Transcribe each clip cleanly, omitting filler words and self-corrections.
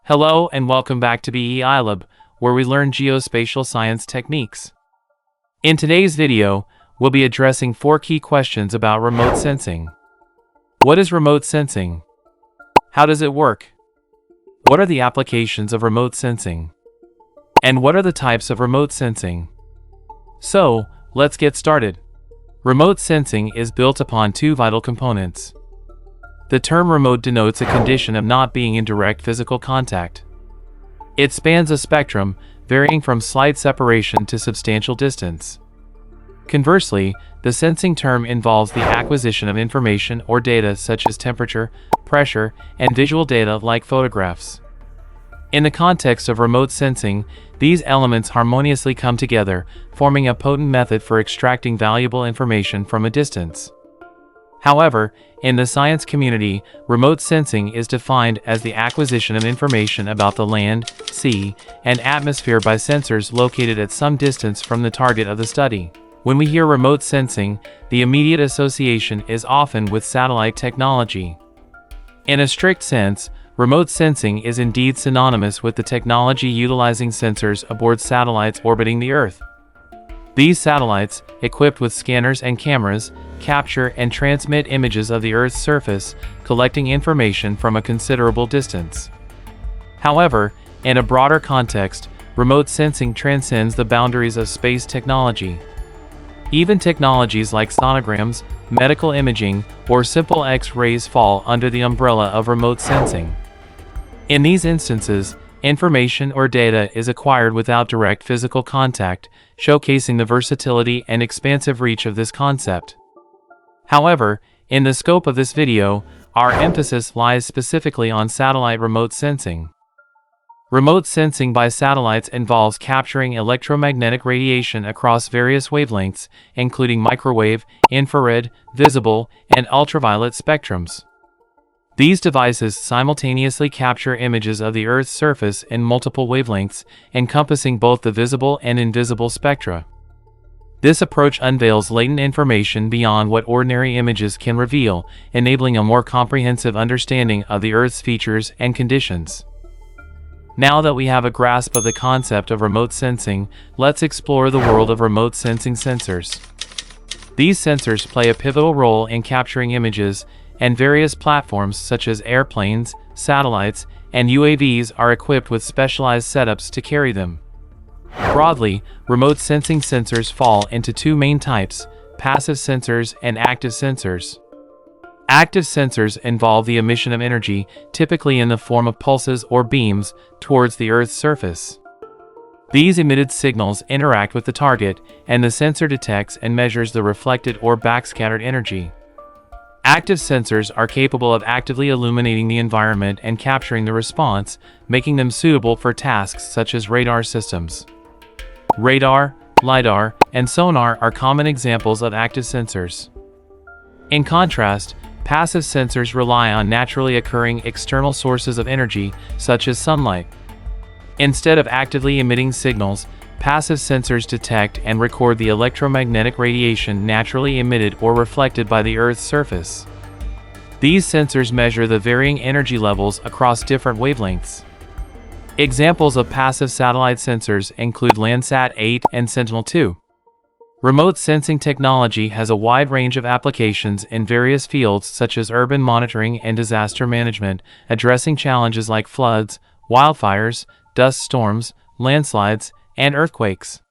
Hello and welcome back to BEEiLab, where we learn geospatial science techniques. In today's video, we'll be addressing 4 key questions about remote sensing. What is remote sensing? How does it work? What are the applications of remote sensing? And what are the types of remote sensing? So, let's get started. Remote sensing is built upon 2 vital components. The term remote denotes a condition of not being in direct physical contact. It spans a spectrum, varying from slight separation to substantial distance. Conversely, the sensing term involves the acquisition of information or data such as temperature, pressure, and visual data like photographs. In the context of remote sensing, these elements harmoniously come together, forming a potent method for extracting valuable information from a distance. However, in the science community, remote sensing is defined as the acquisition of information about the land, sea, and atmosphere by sensors located at some distance from the target of the study. When we hear remote sensing, the immediate association is often with satellite technology. In a strict sense, remote sensing is indeed synonymous with the technology utilizing sensors aboard satellites orbiting the Earth. These satellites, equipped with scanners and cameras, capture and transmit images of the Earth's surface, collecting information from a considerable distance. However, in a broader context, remote sensing transcends the boundaries of space technology. Even technologies like sonograms, medical imaging, or simple X-rays fall under the umbrella of remote sensing. In these instances, information or data is acquired without direct physical contact, showcasing the versatility and expansive reach of this concept. However, in the scope of this video, our emphasis lies specifically on satellite remote sensing. Remote sensing by satellites involves capturing electromagnetic radiation across various wavelengths, including microwave, infrared, visible, and ultraviolet spectrums. These devices simultaneously capture images of the Earth's surface in multiple wavelengths, encompassing both the visible and invisible spectra. This approach unveils latent information beyond what ordinary images can reveal, enabling a more comprehensive understanding of the Earth's features and conditions. Now that we have a grasp of the concept of remote sensing, let's explore the world of remote sensing sensors. These sensors play a pivotal role in capturing images, and various platforms such as airplanes, satellites, and UAVs are equipped with specialized setups to carry them. Broadly, remote sensing sensors fall into 2 main types: passive sensors and active sensors. Active sensors involve the emission of energy, typically in the form of pulses or beams, towards the Earth's surface. These emitted signals interact with the target, and the sensor detects and measures the reflected or backscattered energy. Active sensors are capable of actively illuminating the environment and capturing the response, making them suitable for tasks such as radar systems. Radar, LiDAR, and sonar are common examples of active sensors. In contrast, passive sensors rely on naturally occurring external sources of energy, such as sunlight. Instead of actively emitting signals, passive sensors detect and record the electromagnetic radiation naturally emitted or reflected by the Earth's surface. These sensors measure the varying energy levels across different wavelengths. Examples of passive satellite sensors include Landsat 8 and Sentinel-2. Remote sensing technology has a wide range of applications in various fields such as urban monitoring and disaster management, addressing challenges like floods, wildfires, dust storms, landslides, and earthquakes.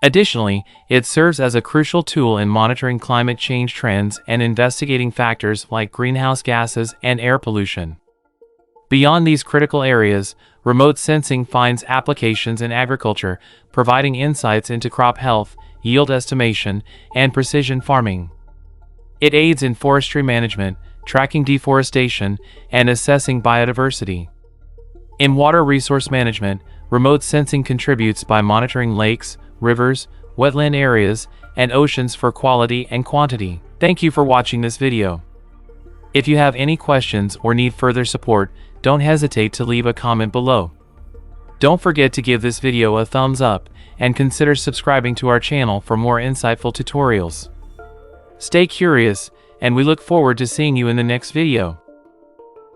Additionally, it serves as a crucial tool in monitoring climate change trends and investigating factors like greenhouse gases and air pollution. Beyond these critical areas, remote sensing finds applications in agriculture, providing insights into crop health, yield estimation, and precision farming. It aids in forestry management, tracking deforestation, and assessing biodiversity. In water resource management, remote sensing contributes by monitoring lakes, rivers, wetland areas, and oceans for quality and quantity. Thank you for watching this video. If you have any questions or need further support, don't hesitate to leave a comment below. Don't forget to give this video a thumbs up and consider subscribing to our channel for more insightful tutorials. Stay curious, and we look forward to seeing you in the next video.